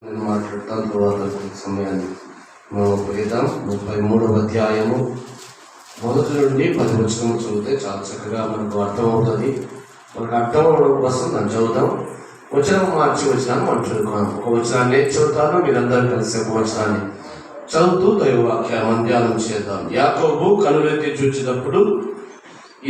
నేను మాట్లాడతాను. తర్వాత సమయాన్ని మనం పోయిద్దాం. 33వ అధ్యాయము 1 నుండి 10 వచనము చదివితే చాలా చక్కగా మనకు అర్థమవుతుంది. మనకు అర్థం కోసం దాన్ని చదువుతాం. వచనం మార్చి వచనాన్ని మనం చదువుకున్నాం. ఒక వచనాన్ని చదువుతాను, మీరందరూ కలిసి ఒక వచనాన్ని చదువుతూ దైవవాక్యాన్ని ధ్యానం చేద్దాం. యాకోబు కనులెత్తి చూచినప్పుడు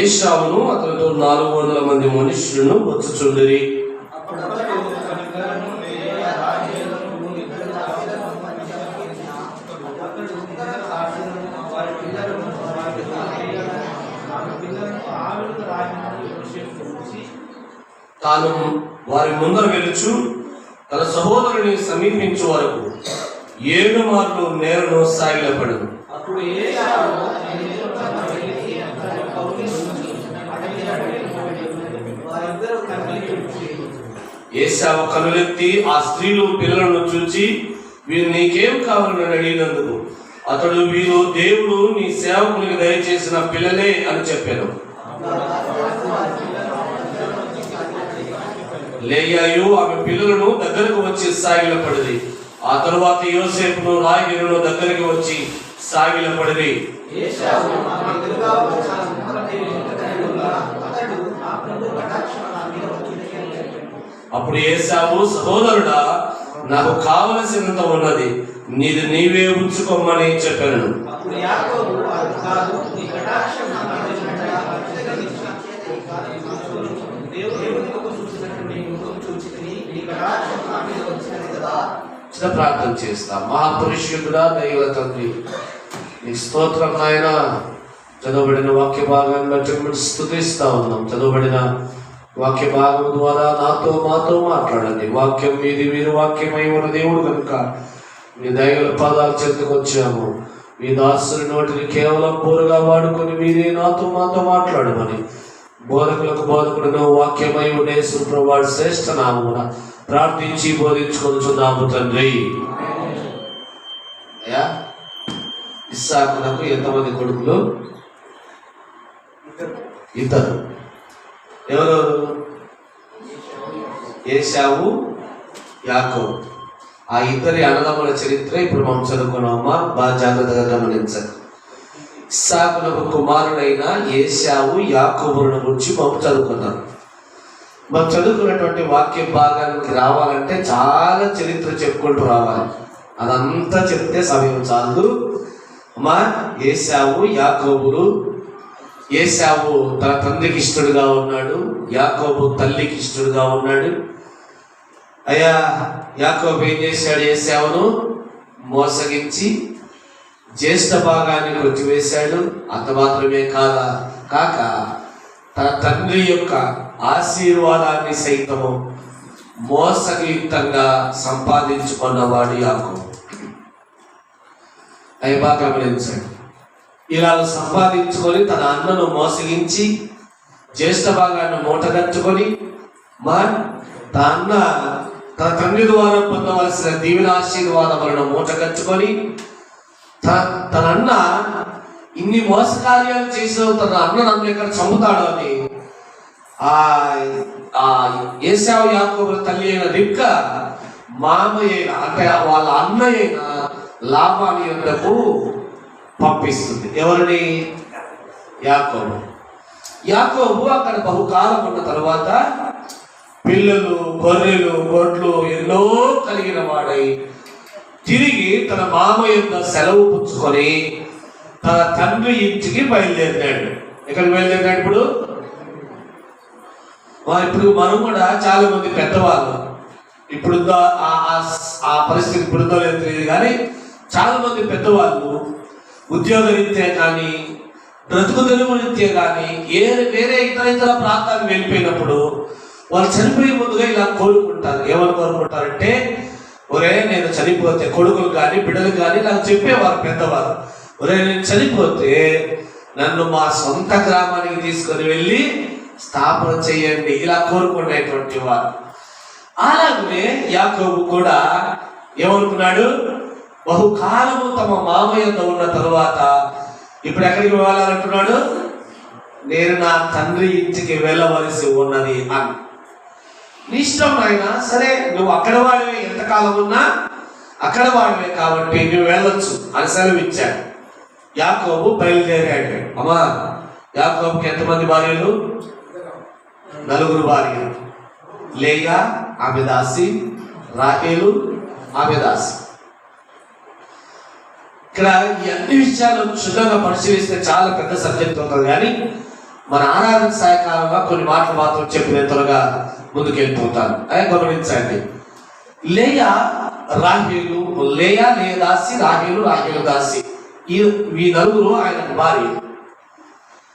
ఏశావును అతనితో 400 మంది మనుష్యులను వచ్చుచుండిరి. తాను వారి ముందర వెలుచు తన సహోదరుని సమీపించే వరకు 7 మార్లు నేలను సాగిలపడను. అప్పుడు ఏశావు కనులెత్తి ఆ స్త్రీలు పిల్లలను చూచి, వీరు నీకేం కావాలని అడిగినందుకు అతడు, వీరు దేవుడు నీ సేవకునికి దయచేసిన పిల్లలే అని చెప్పాను. లేయాయు ఆమె పిల్లలను దగ్గరకు వచ్చి సాగిలపడింది. ఆ తరువాత యోసేపును రాగిరును దగ్గరికి వచ్చి సాగిలపడింది. అప్పుడు ఏశావు, సహోదరుడా, నాకు కావలసినంత ఉన్నది, నీది నీవే ఉంచుకోమని చెప్పాను. ప్రార్థన చేస్తాం. మహాపురుషుడా, దైవ తండ్రి, నీ స్తోత్రం నాయన. చదవబడిన వాక్య భాగాన్ని బట్టి మనం స్తుతిస్తా ఉన్నాం. చదవబడిన వాక్య భాగం ద్వారా నాతో మాతో మాట్లాడండి. వాక్యం మీది, మీరు వాక్యమై ఉన్న దేవుడు కనుక మీ దైవ పాదాల చెంతకు వచ్చాము. మీ దాసుని నోటిని కేవలం బోరుగా వాడుకొని మీరే నాతో మాతో మాట్లాడమని బోధకులకు బోధకుడును వాక్యమై ఉండే సుప్రభాడు శ్రేష్ఠ నామమున ప్రార్థించి బోధించుకొనుచున్నాము తండ్రి. అయ్యా, ఇస్సాకునకు ఎంతమంది కొడుకులు? 2. ఎవరు? ఏశావు, యాకోబు. ఆ 2 అన్నదమ్ముల చరిత్ర ఇప్పుడు మనం చదువుకున్నామా? బాగా జాగ్రత్తగా గమనించండి. ఇస్సాకునకు కుమారుడైన ఏశావు, యాకోబులను గురించి మనం చదువుకున్నాం. మనం చదువుకున్నటువంటి వాక్య భాగానికి రావాలంటే చాలా చరిత్ర చెప్పుకుంటూ రావాలి. అదంతా చెప్తే సమయం చాలు. అమ్మా, ఏశావు, యాకోబులు. ఏశావు తన తండ్రికి ఇష్టడుగా ఉన్నాడు, యాకోబు తల్లికి ఇష్టడుగా ఉన్నాడు. అయ్యా, యాకోబు ఏం చేశాడు? ఏశావును మోసగించి జ్యేష్ఠ భాగాన్ని కొట్టివేశాడు. అంత మాత్రమే కాక తన తండ్రి యొక్క ఆశీర్వాదాన్ని సైతము మోసయుక్తంగా సంపాదించుకున్నవాడు యాకోబు. అవి బాగా గమనించండి. ఇలా సంపాదించుకొని తన అన్నను మోసగించి జ్యేష్ఠ భాగాన్ని మూటగట్టుకొని తన తండ్రి ద్వారా పొందవలసిన దీవెన ఆశీర్వాదములను మూటగట్టుకొని తన అన్న ఇన్ని మోసకార్యాలు చేసిన తన అన్న నన్ను ఎక్కడ చంపుతాడు అని ఏశావు యాకోబుల తల్లి అయిన రిబ్కా మామయ్య అంటే వాళ్ళ అన్నయ్య లాబాను యొద్దకు పంపిస్తుంది. ఎవరిని? యాకోబు. యాకోబు అక్కడ బహుకాలం ఉన్న తర్వాత పిల్లలు, గొర్రెలు, గొడ్లు ఎన్నో కలిగిన వాడై తిరిగి తన మామ యొక్క సెలవు పుచ్చుకొని తన తండ్రి ఇంటికి బయలుదేరినాడు. ఎక్కడికి బయలుదేరినాడు? ఇప్పుడు మనం కూడా చాలా మంది పెద్దవాళ్ళు, ఇప్పుడు ఆ పరిస్థితి ఇప్పుడుందో లేదో తెలియదు కానీ చాలా మంది పెద్దవాళ్ళు ఉద్యోగ రీత్యా కానీ బ్రతుకు తెలుగు రీత్యా కానీ వేరే ఇతర ప్రాంతాలకు వెళ్ళిపోయినప్పుడు వాళ్ళు చనిపోయే ముందుగా ఇలా కోరుకుంటారు. ఏమని కోరుకుంటారంటే, ఒరే నేను చనిపోతే, కొడుకులు కానీ బిడ్డలు కానీ నాకు చెప్పేవారు పెద్దవారు, ఒరే నేను చనిపోతే నన్ను మా సొంత గ్రామానికి తీసుకొని వెళ్ళి స్థాపన చేయండి, ఇలా కోరుకునేటువంటి వారు. అలాగే యాకోబు కూడా ఏమనుకున్నాడు? బహుకాలము తమ మామయ్యతో ఉన్న తరువాత ఇప్పుడు ఎక్కడికి వెళ్ళాలంటున్నాడు? నేను నా తండ్రి ఇంటికి వెళ్ళవలసి ఉన్నది అని. నీ ఇష్టం నాయన, సరే నువ్వు అక్కడ వాడివే, ఎంతకాలం ఉన్నా అక్కడ వాడివే కాబట్టి నువ్వు వెళ్ళొచ్చు అని సెలవు ఇచ్చాడు. యాకోబు బయలుదేరాడు. అమ్మా, యాకోబుకి ఎంతమంది భార్యలు? 4 భార్యలు. లేయా ఆమె దాసి, రాహేలు ఆమె దాసి. ఇక్కడ ఈ అన్ని విషయాలు క్షుణ్ణంగా పరిశీలిస్తే చాలా పెద్ద సబ్జెక్ట్ అవుతుంది, కానీ మన ఆరాధన సాయకాలంగా కొన్ని మాటలు మాత్రం చెప్పిన త్వరగా ముందుకు వెళ్ళిపోతాను. గమనించండి, లేయా రాహేలు, లేయా దాసి, రాహేలు దాసి, ఈ 4 ఆయన భార్య.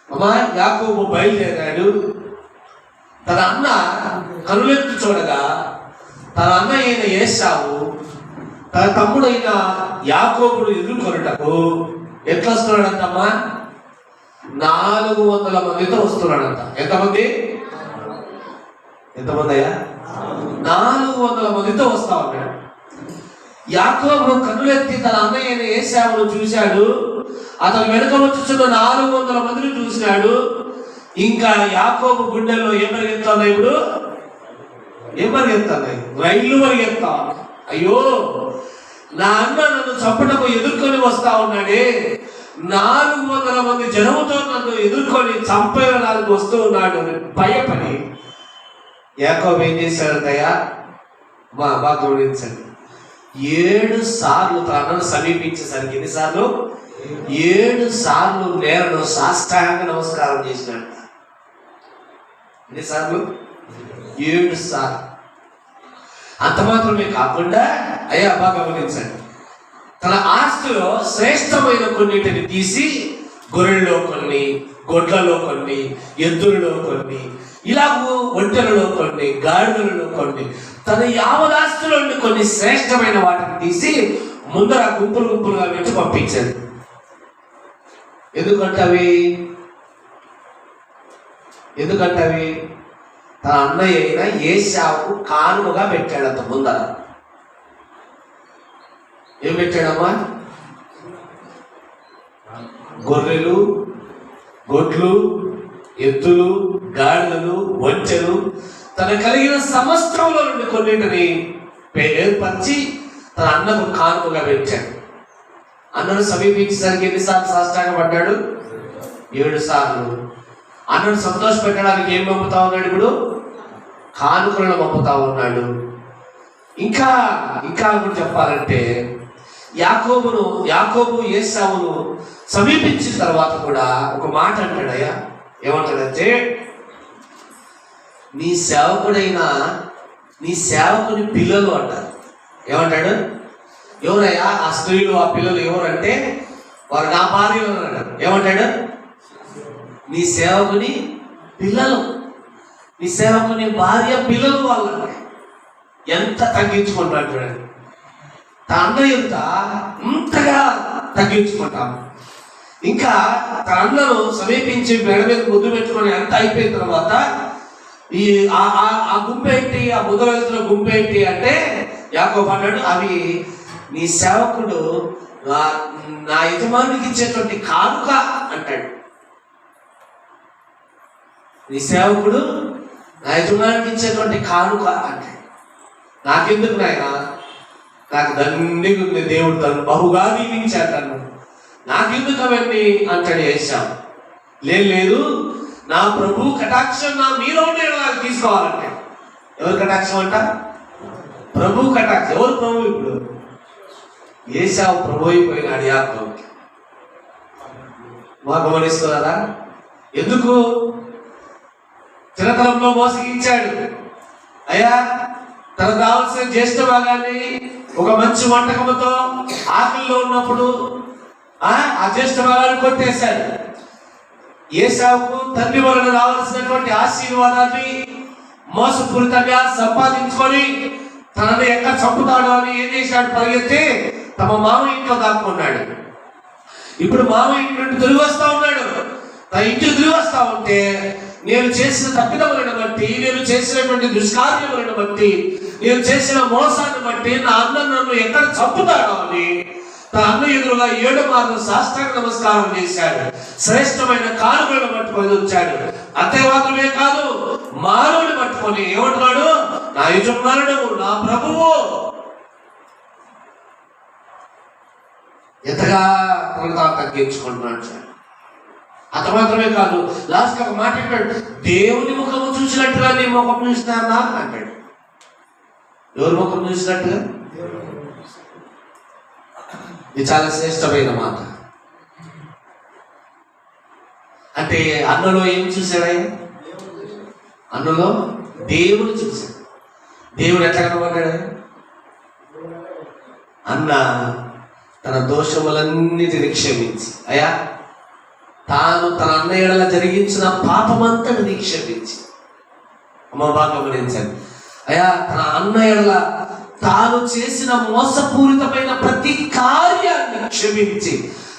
అమ్మా, యాకోబు బయలుదేరాడు. తన అన్న కనులెత్తి చూడగా తన అన్న అయిన ఏశావు తన తమ్ముడైన యాకోబుడు ఎదుర్కొనుటకు ఎట్లా వస్తున్నాడంటమ్మా? 400 మందితో వస్తున్నాడంట. ఎంతమంది అయ్యా? 400 మందితో వస్తా ఉన్నాడు. యాకోబు కన్నులెత్తి తన అన్నయ్యని ఏశావును చూశాడు. అతను వెనుక వచ్చుచున్న 400 మందిని చూసినాడు. ఇంకా యాకోబు గుండెల్లో ఏం పరిగెత్తున్నాయి? ఇప్పుడు ఏం పరిగెత్తున్నాయి? రైళ్లు పరిగెత్తా. అయ్యో, నా అన్న నన్ను చంపటకు ఎదుర్కొని వస్తా ఉన్నాడే, 400 మంది జనముతో నన్ను ఎదుర్కొని చంపేయడానికి వస్తూ ఉన్నాడు అని భయపడి యాకోబు ఏం చేశాడయ్యా? బాగా గమనించండి, 7 సార్లు తన అన్నను సమీపించేసరికి, ఎన్నిసార్లు? 7 సార్లు నేలను సాష్టాంగ నమస్కారం చేసినాడు. ఎన్నిసార్లు? 7 సార్లు. అంత మాత్రమే కాకుండా అయ్యా బాగా గమనించండి, తన ఆస్తిలో శ్రేష్టమైన కొన్నిటిని తీసి గొర్రెల్లో కొన్ని, గొడ్లలో కొన్ని, ఎద్దులలో కొన్ని, ఇలాగూ ఒంటెలలో కొన్ని, గాడిదలలో కొన్ని, తన యావదాస్తులో కొన్ని శ్రేష్టమైన వాటిని తీసి ముందర గుంపులుగా పెట్టి పంపించాడు. ఎందుకంటే తన అన్నయ్య అయిన ఏశావుకు కానుకగా పెట్టాడంత ముందర. ఏం పెట్టాడమ్మా? గొర్రెలు, గొడ్లు, ఎద్దులు, గాడిదలు, ఒంటెలు, తన కలిగిన సమస్తంలో నుండి కొన్నిటిని ఏర్పరిచి తన అన్నకు కానుకగా పెట్టాడు. అన్నను సమీపించేసరికి ఎన్నిసార్లు సాష్టాంగ పడ్డాడు? 7 సార్లు. అన్నను సంతోష పెట్టడానికి ఏం పంపుతా ఉన్నాడు? ఇప్పుడు కానుకలను పంపుతా ఉన్నాడు. ఇంకా కూడా చెప్పాలంటే యాకోబు ఏశావును సమీపించిన తర్వాత కూడా ఒక మాట అంటాడయ్యా. ఏమంటాడంటే, నీ సేవకుని పిల్లలు అంటారు. ఏమంటాడు? ఎవరయ్యా ఆ స్త్రీలు, ఆ పిల్లలు ఎవరంటే వారు నా భార్యలు అన్నాడు. ఏమంటాడు? నీ సేవకుని పిల్లలు, నీ సేవకుని భార్య పిల్లలు వాళ్ళు. ఎంత తగ్గించుకుంటాడు చూడండి. తన అన్నయ్యంత ఇంతగా తగ్గించుకుంటాం. ఇంకా తన అన్నను సమీపించి మెడ మీద ముద్దు పెట్టుకొని అంత అయిపోయిన తర్వాత ఆ గుంపేంటి, ఆ ముద్దుల గుంపేంటి అంటే యాకోబు అన్నాడు, అవి నీ సేవకుడు నా యజమానికి ఇచ్చేటువంటి కానుక అంటాడు. నీ సేవకుడు నా యజమానికి ఇచ్చేటువంటి కానుక అంటాడు. నాకెందుకు నాయన, నాకు దండిగా ఉంది, దేవుడు తను బహుగా దీవించాడు నన్ను, నాకెందుకు అవన్నీ అంటాడు ఏశావు. లేదు, నా ప్రభు కటాక్షం నా మీలో ఉండే నాకు తీసుకోవాలంటే. ఎవరు కటాక్షం అంట? ప్రభు కటాక్షం. ఎవరు ప్రభు? ఇప్పుడు ఏశావు ప్రభు అయిపోయినాడు యాకోబుకి. మా గమనిస్తున్నారా? ఎందుకు? చిన్నతనంలో మోసగించాడు. అయ్యా, తనకు కావాల్సిన జ్యేష్ఠ భాగాన్ని ఒక మంచి వంటకముతో ఆకలిలో ఉన్నప్పుడు ఆ జ్యేష్ఠ భాగాన్ని కొట్టేశాడు. ఏశావుకు తండ్రి వలన రావాల్సినటువంటి ఆశీర్వాదాన్ని మోసపూరితంగా సంపాదించుకొని తనని ఎక్కడ చంపుతాడో అని ఏం చేశాడు? పరిగెత్తి తమ మామ ఇంట్లో దాక్కున్నాడు. ఇప్పుడు మామ ఇంటి నుండి తిరిగి వస్తా ఉన్నాడు. తన ఇంటికి తిరిగి వస్తా ఉంటే, నేను చేసిన తప్పిదములను బట్టి, నేను చేసినటువంటి దుష్కార్యములను బట్టి, నేను చేసిన మోసాన్ని బట్టి నా అన్న నన్ను ఎక్కడ చంపుతాడో అని తన అన్న ఎదురుగా 7 మార్లు సాష్టాంగ నమస్కారం చేశాడు. శ్రేష్టమైన కానుకలను పట్టుకొని వచ్చాడు. అంతే మాత్రమే కాదు, మానవుని పట్టుకొని ఏమంటున్నాడు? నా యజమానుడు, నా ప్రభువు. ఎంతగా తనకు తాను తగ్గించుకుంటున్నాడు సార్. అంత మాత్రమే కాదు, లాస్ట్ ఒక మాట అంటాడు, దేవుని ముఖము చూసినట్టుగా నీ ముఖం చూసినా అంటాడు. ఎవరి ముఖం చూసినట్టుగా? ఇది చాలా శ్రేష్టమైన మాట. అంటే అన్నలో ఏం చూశాడు ఆయన? అన్నలో దేవుడు చూశాడు. దేవుడు ఎట్లా కనబడ్డాడు? అన్న తన దోషములన్నిటిని క్షమించి, అయ్యా తాను తన అన్న ఎడల జరిగించిన పాపమంతటిని క్షమించి, అమ్మ బాగా గమనించండి, అయ్యా తన అన్న ఎడల తాను చేసిన మోసపూరితమైన ప్రతి కార్యాన్ని క్షమించి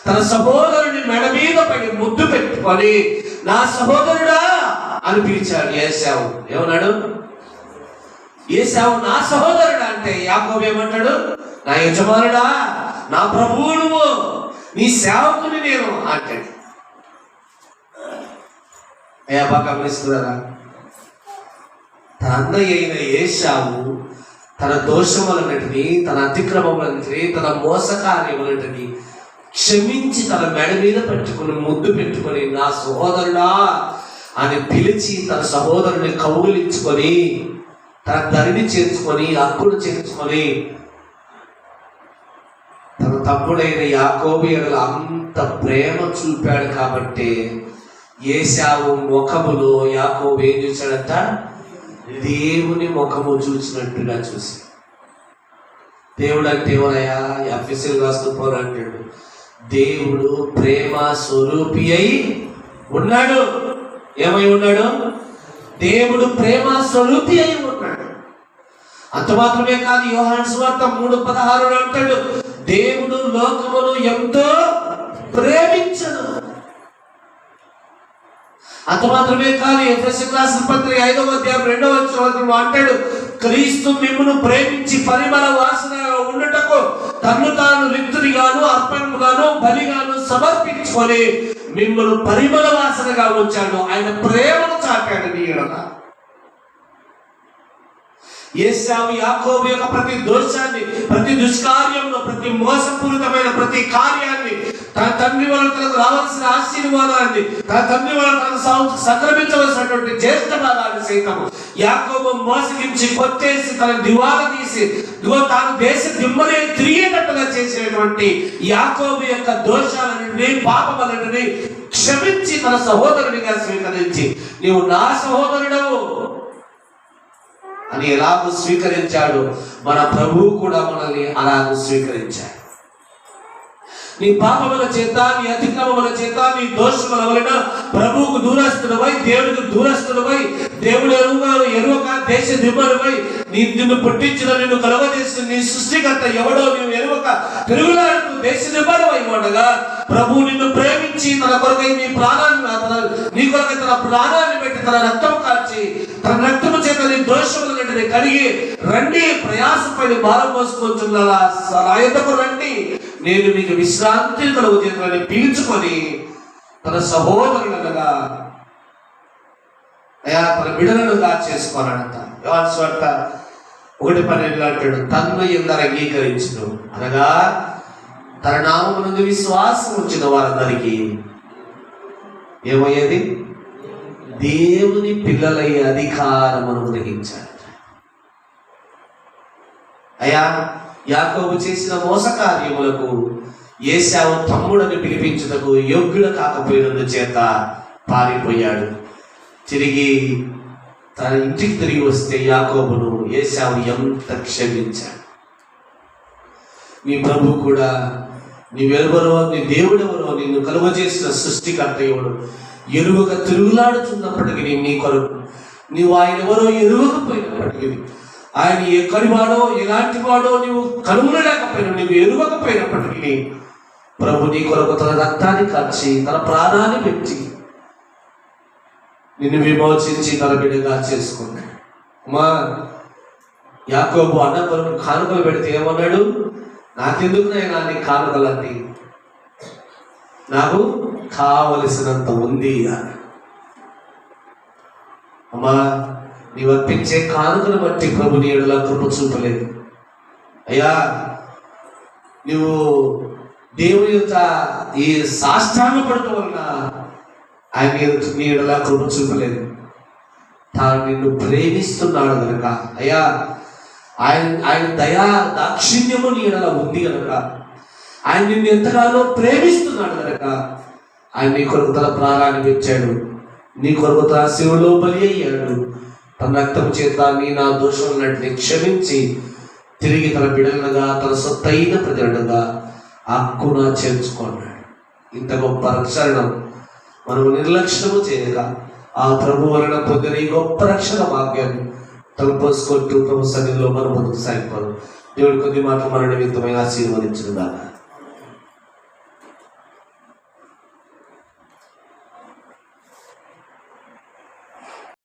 తన సహోదరుని మెడ మీద పడి ముద్దు పెట్టుకొని నా సహోదరుడా అని పిలిచాడు ఏశావు. ఏమన్నాడు? ఏశావు నా సహోదరుడా అంటే యాకోబు ఏమంటాడు? నా యజమానుడా, నా ప్రభువు నువ్వు, నీ సేవకుని నేను అంటాడు. అయ్యా బాగా గమనిస్తున్నారా? తన అన్నయ్య అయిన ఏశావు తన దోషములన్నిటినీ, తన అతిక్రమములన్నిటినీ, తన మోసకార్యములన్నిటినీ క్షమించి తన మెడ మీద పెట్టుకుని ముద్దు పెట్టుకొని నా సహోదరుడా అని పిలిచి తన సహోదరుని కౌగిలించుకొని తన దరిని చేర్చుకొని హక్కును చేర్చుకొని తన తమ్ముడైన యాకోబు ఎడల అంత ప్రేమ చూపాడు. కాబట్టి ఏశావు ముఖములో యాకోబు ఏం చూశాడంట? దేవుని ముఖము చూసినట్టుగా చూసి. దేవుడు అంటే ఎవరయ్యా? ఎఫెసీయులకు రాసిన పౌలు అంటాడు, దేవుడు ప్రేమ స్వరూపి అయి ఉన్నాడు. ఏమై ఉన్నాడు? దేవుడు ప్రేమ స్వరూపి అయి ఉన్నాడు. అంత మాత్రమే కాదు, యోహాను సువార్త 3:16 అంటాడు, దేవుడు లోకమును ఎంతో ప్రేమించను. అంత మాత్రమే కాదు, ఎఫెసీయులకు రాసిన పత్రిక 5వ అధ్యాయం 2వ వచనంలో అంటాడు, క్రీస్తు మిమ్మును ప్రేమించి పరిమళ వాసనగా ఉండటకు తన్ను తాను రిక్తునిగాను అర్పణముగాను బలిగాను సమర్పించుకొని మిమ్మల్ని పరిమళ వాసనగా ఉంచాడు. ఆయన ప్రేమను చాటాడు నీ ఎడల. ఏశావు యాకోబు యొక్క ప్రతి దోషాన్ని, ప్రతి దుష్కార్యంలో, ప్రతి మోసపూరితమైన ప్రతి కార్యాన్ని, తన తండ్రి వల్ల తనకు రావాల్సిన ఆశీర్వాదాన్ని, తన తండ్రి వల్ల తనకు సంక్రమించవలసినటువంటి జ్యేష్ఠ భాగాన్ని సైతం యాకోబు మోసగించి కొట్టేసి తన దివాలా తీసి తాను దేశ దిమ్మనే తిరిగేటట్టుగా చేసినటువంటి యాకోబు యొక్క దోషాలన్నింటినీ, పాపములన్నింటినీ క్షమించి తన సహోదరునిగా స్వీకరించి నీవు నా సహోదరుడవు అని ఎలాగూ స్వీకరించాడు, మన ప్రభువు కూడా మనల్ని అలాగూ స్వీకరించాడు. నీ పాపముల చేత, నీ అతిక్రమముల చేత, నీ దోషముల వలన ప్రభువుకు దూరస్తుడవై, దేవుడికి దూరస్తుడవై, దేవుడు ఎరువక దేశ దిమ్మరువై, నిన్ను పుట్టించిన, నిన్ను కలగజేసిన నీ సృష్టికర్త ఎవడో నీవు ఎరువక తిరుగులాడుతూ దేశ దిమ్మరువై ఉండగా ప్రభువు నిన్ను ప్రేమించి తన కొరకై నీ కొరకై తన ప్రాణాన్ని పెట్టి తన రక్తము కార్చి తన రక్తము చేత నీ దోషములన్నింటినీ కడిగి రండి, ప్రయాసపడి భారం మోసుకొచ్చున్నారా, నా యొద్దకు రండి, నేను మీకు విశ్రాంతి కలుగజేతులని పీల్చుకొని తన సహోదరులనుగా అయా తన బిడలనుగా చేసుకోనంట. యోహాను సువార్త 1:12 అంటాడు, తన్ను ఎందరు అంగీకరించును అనగా తన నామమునందు విశ్వాసం ఉంచిన వారందరికీ ఏమయ్యేది? దేవుని పిల్లలయ్యే అధికారమును గ్రహించాడు. అయ్యా యాకోబు చేసిన మోసకార్యములకు ఏశావు తమ్ముడని పిలిపించుటకు యోగ్యుడు కాకపోయినందు చేత పారిపోయాడు. తిరిగి తన ఇంటికి తిరిగి వస్తే యాకోబును ఏశావు ఎంత క్షమించాడు. నీ ప్రభు కూడా నీవెవరో, నీ దేవుడెవరో, నిన్ను కలుగజేసిన సృష్టికర్త ఎవడు ఎరువక తిరుగులాడుతున్నప్పటికీ నీ కొరకు నీవు ఆయన ఎవరో ఎరువకపోయినప్పటికీ, ఆయన ఎక్కడి వాడో ఎలాంటి వాడో నీవు కనుగొనలేకపోయినా, నీవు ఎరువకపోయినప్పటికీ ప్రభు నీ కొరకు తన రక్తాన్ని కార్చి తన ప్రాణాన్ని పెట్టి నిన్ను విమోచించి తన బిడ్డగా చేసుకున్నాడు. మా యాకోబు అన్న కొరకు కానుకలు పెడితే ఏమన్నాడు? నాకెందుకు నైనా నీ కానుకలన్నీ, నాకు కావలసినంత ఉంది అని. అమ్మా, నీవు అర్పించే కానుకను బట్టి ప్రభు నీ ఎడల కృప చూపలేదు అయ్యా. నువ్వు దేవుని యొక్క ఈ సాష్టాంగ పడటం వలన ఆయన నీ ఎడల కృప చూపలేదు. తాను నిన్ను ప్రేమిస్తున్నాడు కనుక అయ్యా, ఆయన దయా దాక్షిణ్యము నీ ఎడల ఉంది కనుక, ఆయన నిన్ను ఎంతగానో ప్రేమిస్తున్నాడు కనుక ఆయన నీ కొరకు తన ప్రాణాన్ని ఇచ్చాడు, నీ కొరకు తన శివులో బలి అయ్యాడు. తన రక్తం చేత నా దోషములన్నిటిని క్షమించి తిరిగి తన బిడలుగా తన సొత్తైన ప్రజలుగా హక్కున చేర్చుకున్నాడు. ఇంత గొప్ప రక్షణ మనము నిర్లక్ష్యము చేయక ఆ ప్రభు వలన పొందిన ఈ గొప్ప రక్షణ భాగ్యాన్ని తలపోసుకుంటూ ప్రభు సన్నిధిలో మనం ముందుకు సాగిపోదు. దేవుడి కొద్ది మాటలు మన నిమిత్తమై ఆశీర్వదించుగాక.